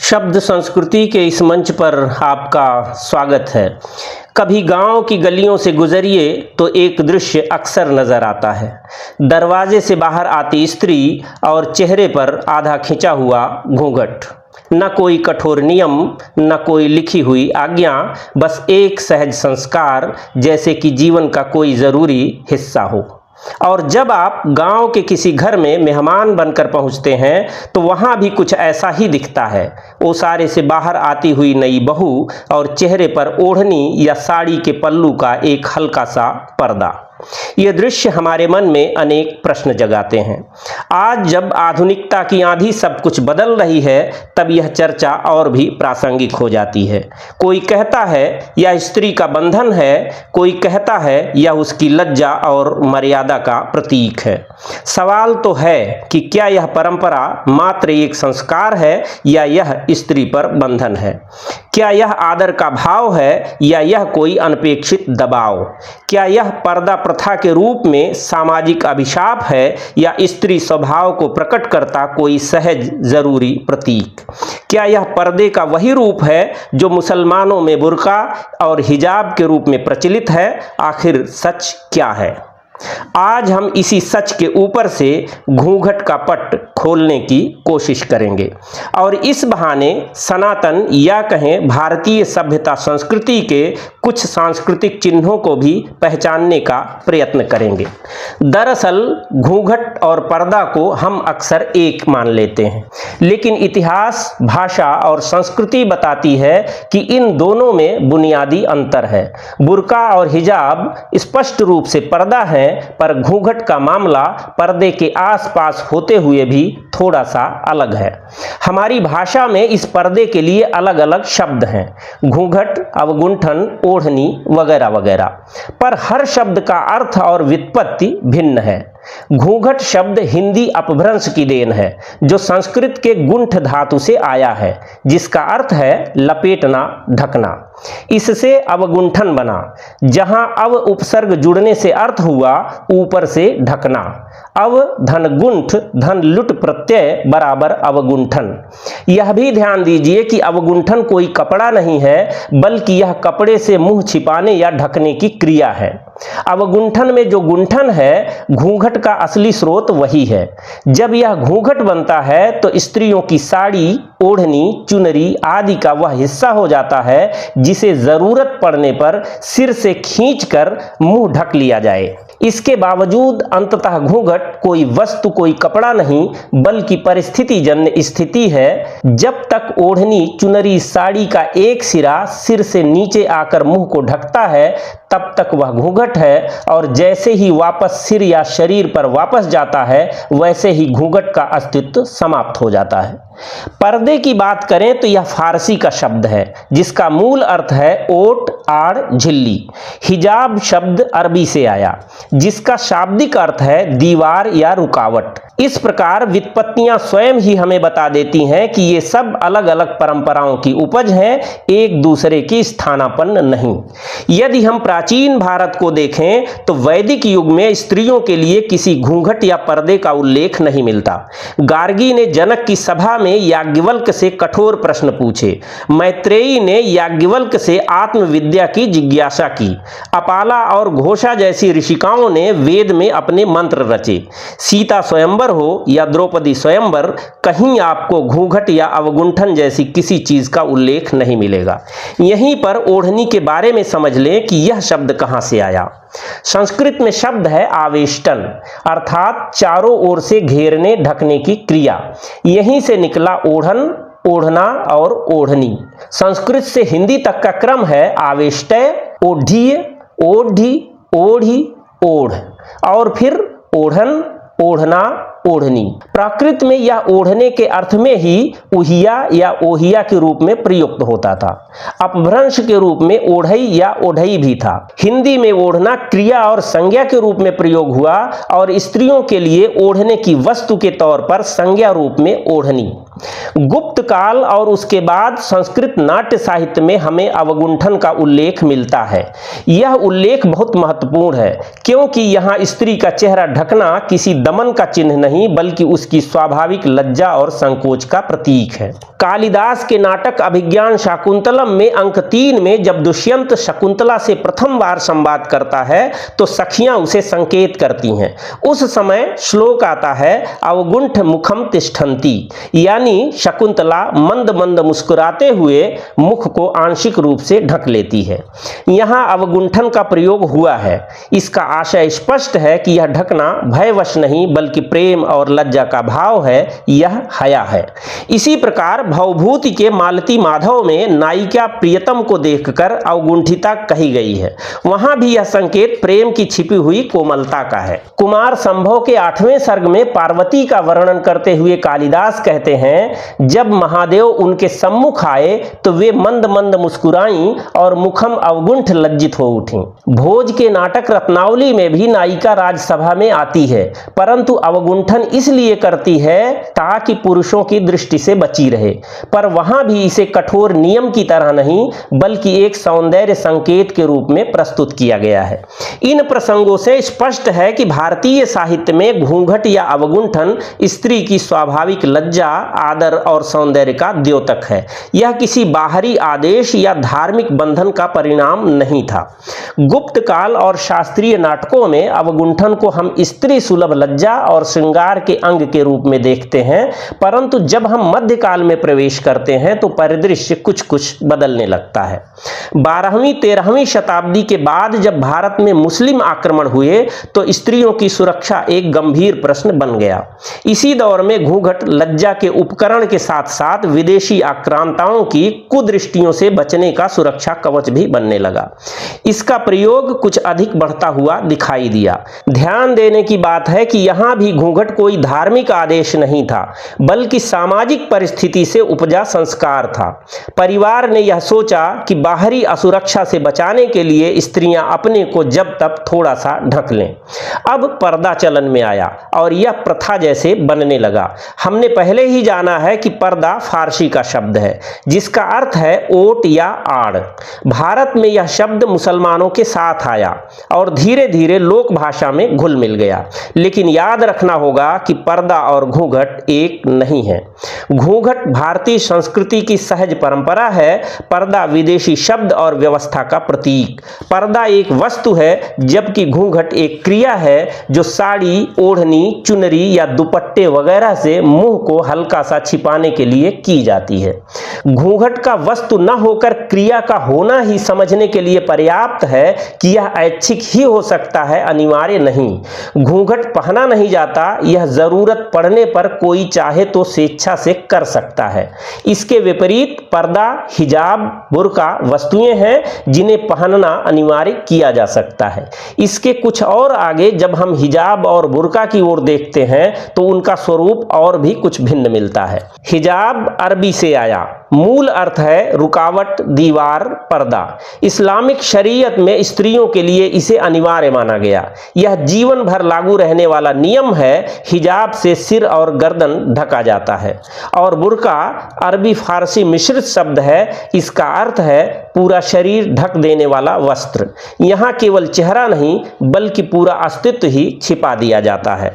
शब्द संस्कृति के इस मंच पर आपका स्वागत है। कभी गांव की गलियों से गुजरिए तो एक दृश्य अक्सर नजर आता है। दरवाजे से बाहर आती स्त्री और चेहरे पर आधा खिंचा हुआ घूंघट। न कोई कठोर नियम, न कोई लिखी हुई आज्ञा, बस एक सहज संस्कार, जैसे कि जीवन का कोई ज़रूरी हिस्सा हो। और जब आप गांव के किसी घर में मेहमान बनकर पहुंचते हैं तो वहां भी कुछ ऐसा ही दिखता है। ओसारे से बाहर आती हुई नई बहू और चेहरे पर ओढ़नी या साड़ी के पल्लू का एक हल्का सा पर्दा। यह दृश्य हमारे मन में अनेक प्रश्न जगाते हैं। आज जब आधुनिकता की आंधी सब कुछ बदल रही है, तब यह चर्चा और भी प्रासंगिक हो जाती है। कोई कहता है यह स्त्री का बंधन है, कोई कहता है यह उसकी लज्जा और मर्यादा का प्रतीक है। सवाल तो है कि क्या यह परंपरा मात्र एक संस्कार है या यह स्त्री पर बंधन है? क्या यह आदर का भाव है या यह कोई अनपेक्षित दबाव? क्या यह पर्दा प्रथा के रूप में सामाजिक अभिशाप है या स्त्री स्वभाव को प्रकट करता कोई सहज जरूरी प्रतीक? क्या यह पर्दे का वही रूप है जो मुसलमानों में बुर्का और हिजाब के रूप में प्रचलित है? आखिर सच क्या है? आज हम इसी सच के ऊपर से घूंघट का पट खोलने की कोशिश करेंगे और इस बहाने सनातन या कहें भारतीय सभ्यता संस्कृति के कुछ सांस्कृतिक चिन्हों को भी पहचानने का प्रयत्न करेंगे। दरअसल घूंघट और पर्दा को हम अक्सर एक मान लेते हैं, लेकिन इतिहास, भाषा और संस्कृति बताती है कि इन दोनों में बुनियादी अंतर है। बुर्का और हिजाब स्पष्ट रूप से पर्दा है, पर घूंघट का मामला पर्दे के आसपास होते हुए भी थोड़ा सा अलग है। हमारी भाषा में इस पर्दे के लिए अलग अलग शब्द हैं, घूंघट, अवगुंठन, ओढ़नी वगैरह वगैरह, पर हर शब्द का अर्थ और व्युत्पत्ति भिन्न है। घूंघट शब्द हिंदी अपभ्रंश की देन है, जो संस्कृत के गुंठ धातु से आया है, जिसका अर्थ है लपेटना, ढकना। इससे अवगुंठन बना, जहां अव उपसर्ग जुड़ने से अर्थ हुआ ऊपर से ढकना। अव धन गुंठ धन लुट प्रत्यय बराबर अवगुंठन। यह भी ध्यान दीजिए कि अवगुंठन कोई कपड़ा नहीं है, बल्कि यह कपड़े से मुंह छिपाने या ढकने की क्रिया है। अवगुंठन में जो गुंठन है, घूंघट का असली स्रोत वही है। जब यह घूंघट बनता है तो स्त्रियों की साड़ी, ओढ़नी, चुनरी आदि का वह हिस्सा हो जाता है जिसे जरूरत पड़ने पर सिर से खींचकर मुंह ढक लिया जाए। इसके बावजूद अंततः घूंघट कोई वस्तु, कोई कपड़ा नहीं, बल्कि परिस्थिति जन्य स्थिति है। जब तक ओढ़नी, चुनरी, साड़ी का एक सिरा सिर से नीचे आकर मुंह को ढकता है, तब तक वह घूंघट है, और जैसे ही वापस सिर या शरीर पर वापस जाता है, वैसे ही घूंघट का अस्तित्व समाप्त हो जाता है। पर्दे की बात करें तो यह फारसी का शब्द है, जिसका मूल अर्थ है ओट, आड़, झिल्ली। हिजाब शब्द अरबी से आया, जिसका शाब्दिक अर्थ है दीवार या रुकावट। इस प्रकार व्युत्पत्तियां स्वयं ही हमें बता देती हैं कि ये सब अलग अलग परंपराओं की उपज हैं, एक दूसरे की स्थानापन्न नहीं। यदि हम प्राचीन भारत को देखें तो वैदिक युग में स्त्रियों के लिए किसी घूंघट या पर्दे का उल्लेख नहीं मिलता। गार्गी ने जनक की सभा में याज्ञवल्क्य से कठोर प्रश्न पूछे। मैत्रेयी ने याज्ञवल्क्य से आत्मविद्या की जिज्ञासा की। अपाला और घोषा जैसी ऋषिकाओं ने वेद में अपने मंत्र रचे। सीता स्वयंवर हो या द्रौपदी स्वयंवर, कहीं आपको घूंघट या अवगुंठन जैसी किसी चीज का उल्लेख नहीं मिलेगा। यहीं पर ओढ़नी के बारे में समझ लें कि यह शब्द कहां से आया। संस्कृत में शब्द है आवेष्टन, अर्थात चारों ओर से घेरने, ढकने की क्रिया। यहीं से निकला ओढ़न, ओढ़ना और ओढ़नी। संस्कृत से हिंदी तक का क्रम है आवेष्टय, ओढ़ीय, ओढ़ी, ओढ़ी, ओढ़, और फिर ओढ़न, ओढ़ना, ओढ़नी। प्राकृत में यह ओढ़ने के अर्थ में ही उहिया या ओहिया के रूप में प्रयुक्त होता था। अपभ्रंश के रूप में ओढ़ई या ओढ़ई भी था। हिंदी में ओढ़ना क्रिया और संज्ञा के रूप में प्रयोग हुआ और स्त्रियों के लिए ओढ़ने की वस्तु के तौर पर संज्ञा रूप में ओढ़नी। गुप्त काल और उसके बाद संस्कृत नाट्य साहित्य में हमें अवगुंठन का उल्लेख मिलता है। यह उल्लेख बहुत महत्वपूर्ण है, क्योंकि यहाँ स्त्री का चेहरा ढकना किसी दमन का चिन्ह नहीं नहीं बल्कि उसकी स्वाभाविक लज्जा और संकोच का प्रतीक है। कालिदास के नाटक अभिज्ञान शाकुंतलम में अंक 3 में जब दुष्यंत शकुंतला से प्रथम बार संवाद करता है तो सखियां उसे संकेत करती हैं। उस समय श्लोक आता है अवगुंठ मुखम तिष्ठन्ति, यानी शकुंतला मंद मंद मुस्कुराते हुए मुख को आंशिक रूप से ढक लेती है। यहाँ अवगुंठन का प्रयोग हुआ है। इसका आशय स्पष्ट है कि यह ढकना भयवश नहीं बल्कि प्रेम और लज्जा का भाव है, यह हया है। इसी प्रकार भवभूति के मालती माधव में नायिका प्रियतम को देखकर अवगुंठिता कही गई है। वहां भी यह संकेत प्रेम की छिपी हुई कोमलता का है। कुमार संभव के 8वें सर्ग में पार्वती का वर्णन करते हुए कालिदास कहते हैं, जब महादेव उनके सम्मुख आए तो वे मंद मंद मुस्कुराईं और मुखम अवगुंठ लज्जित हो उठी। भोज के नाटक रत्नावली में भी नायिका राजसभा में आती है, परंतु अवगुंठन इसलिए करती है ताकि पुरुषों की दृष्टि से बची रहे, पर वहां भी इसे कठोर नियम की तरह नहीं बल्कि एक सौंदर्य संकेत के रूप में प्रस्तुत किया गया है। इन प्रसंगों से स्पष्ट है कि भारतीय साहित्य में घूंघट या अवगुंठन स्त्री की स्वाभाविक लज्जा, आदर और सौंदर्य का द्योतक है। यह किसी बाहरी आदेश या धार्मिक बंधन का परिणाम नहीं था। गुप्त काल और शास्त्रीय नाटकों में अवगुंठन को हम स्त्री सुलभ लज्जा और श्रृंगार के अंग के रूप में देखते हैं, परंतु जब हम मध्यकाल में प्रवेश करते हैं तो परिदृश्य कुछ कुछ बदलने लगता है। 12वीं 13वीं शताब्दी के बाद जब भारत में मुस्लिम आक्रमण हुए तो स्त्रियों की सुरक्षा एक गंभीर प्रश्न बन गया। इसी दौर में घूंघट लज्जा के उपकरण के साथ साथ विदेशी आक्रांताओं की कुदृष्टियों से बचने का सुरक्षा कवच भी बनने लगा। इसका प्रयोग कुछ अधिक बढ़ता हुआ दिखाई दिया। ध्यान देने की बात है कि यहां भी घूंघट कोई धार्मिक आदेश नहीं था बल्कि सामाजिक परिस्थिति से उपजा संस्कार था। परिवार ने यह सोचा कि बाहरी असुरक्षा से बचाने के लिए स्त्रियां अपने को जब तब थोड़ा सा ढक लें। अब पर्दा चलन में आया और यह प्रथा जैसे बनने लगा। हमने पहले ही जाना है कि पर्दा फारसी का शब्द है जिसका अर्थ है ओट या आड़। भारत में यह शब्द मुसलमानों के साथ आया और धीरे धीरे लोक भाषा में घुल मिल गया। लेकिन याद रखना होगा कि पर्दा और घूंघट एक नहीं है। घूंघट भारतीय संस्कृति की सहज परंपरा है, पर्दा विदेशी शब्द और व्यवस्था का प्रतीक। पर्दा एक वस्तु है जबकि घूंघट एक क्रिया है जो साड़ी, ओढ़नी, चुनरी या दुपट्टे वगैरह से मुंह को हल्का सा छिपाने के लिए की जाती है। घूंघट का वस्तु न होकर क्रिया का होना ही समझने के लिए पर्याप्त है कि यह ऐच्छिक ही हो सकता है, अनिवार्य नहीं। घूंघट पहना नहीं जाता, यह जरूरत पड़ने पर कोई चाहे तो स्वेच्छा से कर सकता है। इसके विपरीत पर्दा, हिजाब, बुर्का वस्तुएं हैं जिन्हें पहनना अनिवार्य किया जा सकता है। इसके कुछ और आगे जब हम हिजाब और बुर्का की ओर देखते हैं तो उनका स्वरूप और भी कुछ भिन्न मिलता है। हिजाब अरबी से आया, मूल अर्थ है रुकावट, दीवार, पर्दा। इस्लामिक शरीयत में स्त्रियों के लिए इसे अनिवार्य माना गया। यह जीवन भर लागू रहने वाला नियम है। हिजाब से सिर और गर्दन ढका जाता है। और बुर्का अरबी फारसी मिश्रित शब्द है। इसका अर्थ है पूरा शरीर ढक देने वाला वस्त्र। यहाँ केवल चेहरा नहीं बल्कि पूरा अस्तित्व ही छिपा दिया जाता है।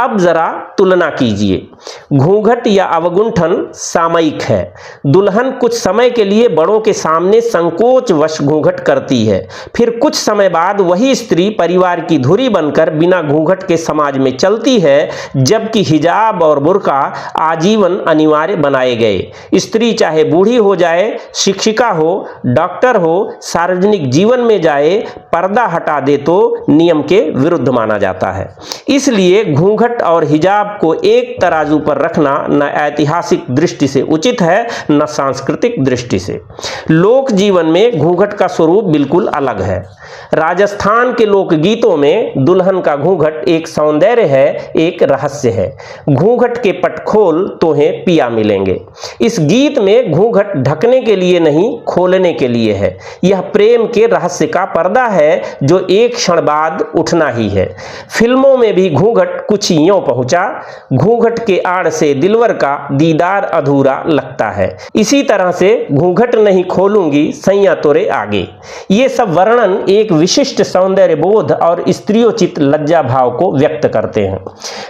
अब जरा तुलना कीजिए। घूंघट या अवगुंठन सामयिक है। दुल्हन कुछ समय के लिए बड़ों के सामने संकोच वश घूंघट करती है, फिर कुछ समय बाद वही स्त्री परिवार की धुरी बनकर बिना घूंघट के समाज में चलती है, जबकि हिजाब और बुर्का आजीवन अनिवार्य बनाए गए। स्त्री चाहे बूढ़ी हो जाए, शिक्षिका हो, डॉक्टर हो, सार्वजनिक जीवन में जाए, पर्दा हटा दे तो नियम के विरुद्ध माना जाता है। इसलिए घूंघट और हिजाब को एक तराजू पर रखना न ऐतिहासिक दृष्टि से उचित है न सांस्कृतिक दृष्टि से। लोक जीवन में घूंघट का स्वरूप बिल्कुल अलग है। राजस्थान के लोकगीतों में दुल्हन का घूंघट एक सौंदर्य है, एक रहस्य है। घूंघट के पट खोल तोहें पिया मिलेंगे। इस गीत में घूंघट ढकने के लिए नहीं, खोलने के लिए है। यह प्रेम के रहस्य का पर्दा है जो एक क्षण बाद उठना ही है। फिल्मों में भी घूंघट कुछ यूं पहुंचा, घूंघट के आड़ से दिलवर का दीदार अधूरा लगता है। इसी तरह से घूंघट नहीं खोलूंगी सैया तोरे आगे। ये सब वर्णन एक विशिष्ट सौंदर्य बोध और स्त्रियोचित लज्जा भाव को व्यक्त करते हैं।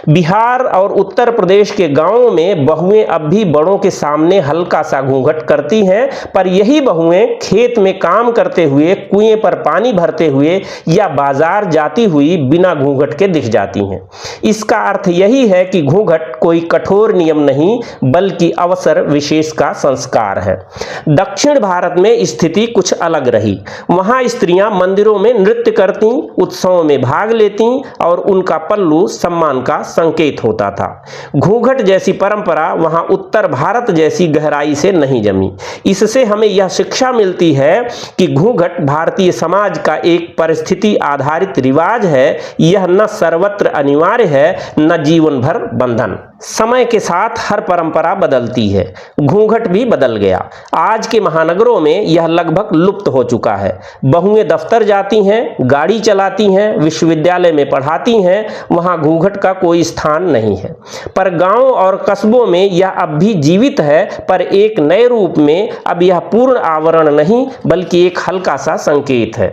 बिहार और उत्तर प्रदेश के गांवों में बहुएं अब भी बड़ों के सामने हल्का सा घूंघट करती हैं, पर यही बहुएं खेत में काम करते हुए, कुएं पर पानी भरते हुए या बाजार जाती हुई बिना घूंघट के दिख जाती हैं। इसका अर्थ यही है कि घूंघट कोई कठोर नियम नहीं बल्कि अवसर विशेष का संस्कार है। दक्षिण भारत में स्थिति कुछ अलग रही। वहां स्त्रियां मंदिरों में नृत्य करती, उत्सवों में भाग लेती और उनका पल्लू सम्मान का संकेत होता था। घूंघट जैसी परंपरा वहां उत्तर भारत जैसी गहराई से नहीं जमी। इससे हमें यह शिक्षा मिलती है कि घूंघट भारतीय समाज का एक परिस्थिति आधारित रिवाज है। यह न सर्वत्र अनिवार्य है, न जीवन भर बंधन। समय के साथ हर परंपरा बदलती है, घूंघट भी बदल गया। आज के महानगरों में यह लगभग लुप्त हो चुका है। बहुएं दफ्तर जाती हैं, गाड़ी चलाती हैं, विश्वविद्यालय में पढ़ाती हैं, वहां घूंघट का कोई स्थान नहीं है। पर गांव और कस्बों में यह अब भी जीवित है, पर एक नए रूप में। अब यह पूर्ण आवरण नहीं बल्कि एक हल्का सा संकेत है।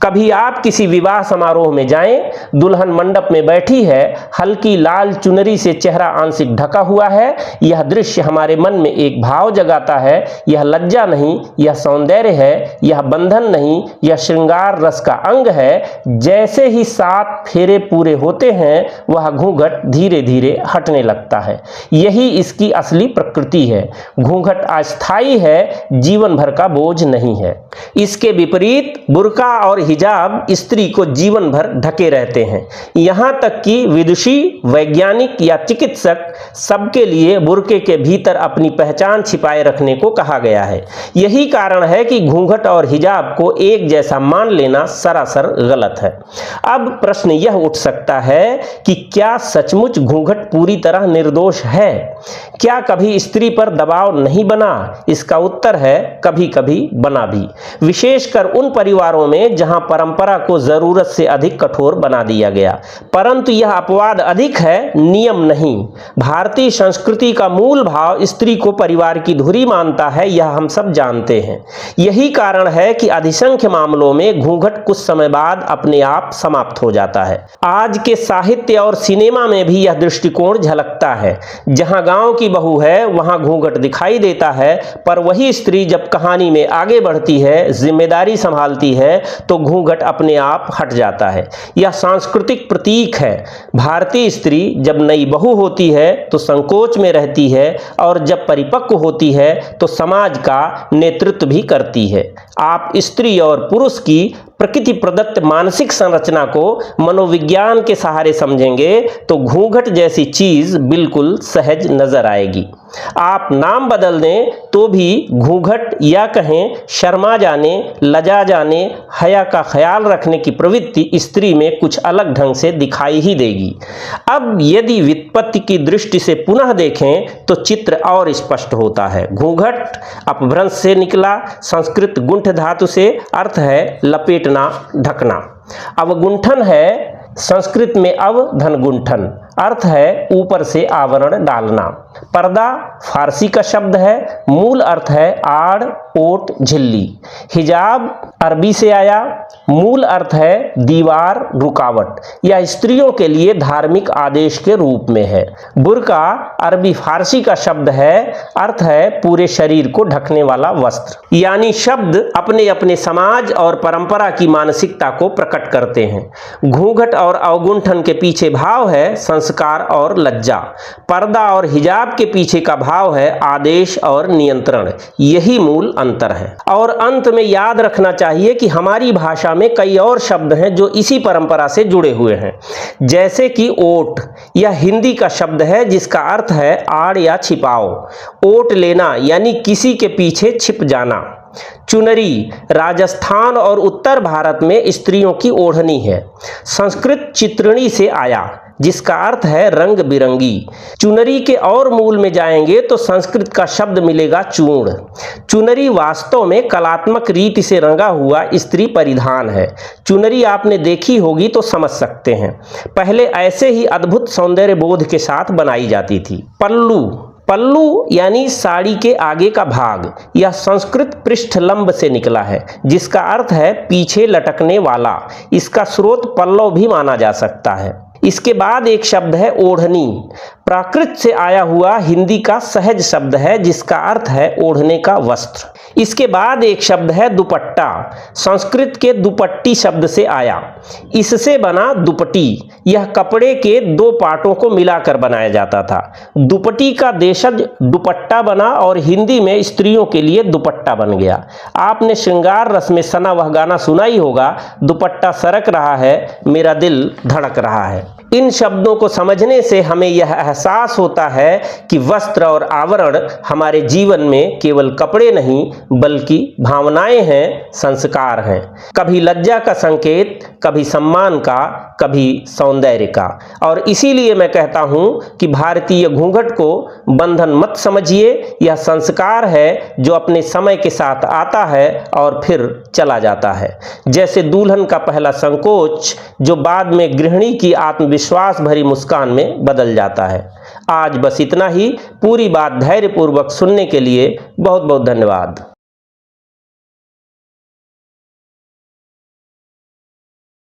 कभी आप किसी विवाह समारोह में जाएं, दुल्हन मंडप में बैठी है, हल्की लाल चुनरी से चेहरा आंशिक ढका हुआ है। यह दृश्य हमारे मन में एक भाव जगाता है। यह लज्जा नहीं, यह सौंदर्य है। यह बंधन नहीं, यह श्रृंगार रस का अंग है। जैसे ही 7 फेरे पूरे होते हैं, वह घूंघट धीरे धीरे हटने लगता है। यही इसकी असली प्रकृति है। घूंघट अस्थायी है, जीवन भर का बोझ नहीं है। इसके विपरीत बुर्का और हिजाब स्त्री को जीवन भर ढके रहते हैं। यहां तक कि विदुषी, वैज्ञानिक या चिकित्सक सबके लिए बुर्के के भीतर अपनी पहचान छिपाए रखने को कहा गया है। यही कारण है कि घूंघट और हिजाब को एक जैसा मान लेना सरासर गलत है। अब प्रश्न यह उठ सकता है कि क्या सचमुच घूंघट पूरी तरह निर्दोष है? क्या कभी स्त्री पर दबाव नहीं बना? इसका उत्तर है कभी कभी बना भी, विशेषकर उन परिवारों में जहां परंपरा को जरूरत से अधिक कठोर बना दिया गया। परंतु यह अपवाद अधिक है, नियम नहीं। भारतीय संस्कृति का मूल भाव स्त्री को परिवार की धुरी मानता है, यह हम सब जानते हैं। यही कारण है कि अधिसंख्य मामलों में घूंघट कुछ समय बाद अपने आप समाप्त हो जाता है। आज के साहित्य और सिनेमा में भी यह दृष्टिकोण झलकता है। जहां गांव की बहू है वहां घूंघट दिखाई देता है, पर वही स्त्री जब कहानी में आगे बढ़ती है, जिम्मेदारी संभालती है, तो घूंघट अपने आप हट जाता है। यह सांस्कृतिक प्रतीक है। भारतीय स्त्री जब नई बहू होती है तो संकोच में रहती है, और जब परिपक्व होती है तो समाज का नेतृत्व भी करती है। आप स्त्री और पुरुष की प्रकृति प्रदत्त मानसिक संरचना को मनोविज्ञान के सहारे समझेंगे तो घूंघट जैसी चीज बिल्कुल सहज नजर आएगी। आप नाम बदल दें तो भी घूंघट या कहें शर्मा जाने, लजा जाने, हया का ख्याल रखने की प्रवृत्ति स्त्री में कुछ अलग ढंग से दिखाई ही देगी। अब यदि व्युत्पत्ति की दृष्टि से पुनः देखें तो चित्र और स्पष्ट होता है। घूंघट अपभ्रंश से निकला, संस्कृत गुंठ धातु से, अर्थ है लपेटना, ढकना। अवगुंठन है संस्कृत में अवधन गुंठन, अर्थ है ऊपर से आवरण डालना। पर्दा फारसी का शब्द है, मूल अर्थ है आड़, ओट, झिल्ली। हिजाब अरबी से आया, मूल अर्थ है दीवार, रुकावट। यह स्त्रियों के लिए धार्मिक आदेश के रूप में है। बुर्का अरबी फारसी का शब्द है, अर्थ है पूरे शरीर को ढकने वाला वस्त्र। यानी शब्द अपने अपने समाज और परंपरा की मानसिकता को प्रकट करते हैं। घूंघट और अवगुंठन के पीछे भाव है संस्कार और लज्जा। पर्दा और हिजाब के पीछे का भाव है आदेश और नियंत्रण। यही मूल अंतर है। और अंत में याद रखना चाहिए कि हमारी भाषा में कई और शब्द हैं जो इसी परंपरा से जुड़े हुए हैं। जैसे कि ओट, यह हिंदी का शब्द है जिसका अर्थ है आड़ या छिपाओ। ओट लेना यानी किसी के पीछे छिप जाना। चुनरी राजस्थान और उत्तर भारत में स्त्रियों की ओढ़नी है। संस्कृत चित्रणी से आया जिसका अर्थ है रंग बिरंगी। चुनरी के और मूल में जाएंगे तो संस्कृत का शब्द मिलेगा चूर्ण। चुनरी वास्तव में कलात्मक रीति से रंगा हुआ स्त्री परिधान है। चुनरी आपने देखी होगी तो समझ सकते हैं। पहले ऐसे ही अद्भुत सौंदर्य बोध के साथ बनाई जाती थी। पल्लू यानी साड़ी के आगे का भाग, यह संस्कृत पृष्ठलंब से निकला है जिसका अर्थ है पीछे लटकने वाला। इसका स्रोत पल्लव भी माना जा सकता है। इसके बाद एक शब्द है ओढ़नी। प्राकृत से आया हुआ हिंदी का सहज शब्द है जिसका अर्थ है ओढ़ने का वस्त्र। इसके बाद एक शब्द है दुपट्टा। संस्कृत के दुपट्टी शब्द से आया। इससे बना दुपटी। यह कपड़े के दो पार्टों को मिलाकर बनाया जाता था। दुपटी का देशज दुपट्टा बना और हिंदी में स्त्रियों के लिए दुपट्टा बन गया। आपने श्रृंगार रस में सना वह गाना सुना ही होगा, दुपट्टा सरक रहा है, मेरा दिल धड़क रहा है। इन शब्दों को समझने से हमें यह एहसास होता है कि वस्त्र और आवरण हमारे जीवन में केवल कपड़े नहीं बल्कि भावनाएं हैं, संस्कार हैं। कभी लज्जा का संकेत, कभी सम्मान का, कभी सौंदर्य का। और इसीलिए मैं कहता हूं कि भारतीय घूंघट को बंधन मत समझिए, यह संस्कार है जो अपने समय के साथ आता है और फिर चला जाता है। जैसे दुल्हन का पहला संकोच जो बाद में गृहिणी की आत्मविश्वास भरी मुस्कान में बदल जाता है। आज बस इतना ही। पूरी बात धैर्यपूर्वक सुनने के लिए बहुत बहुत धन्यवाद।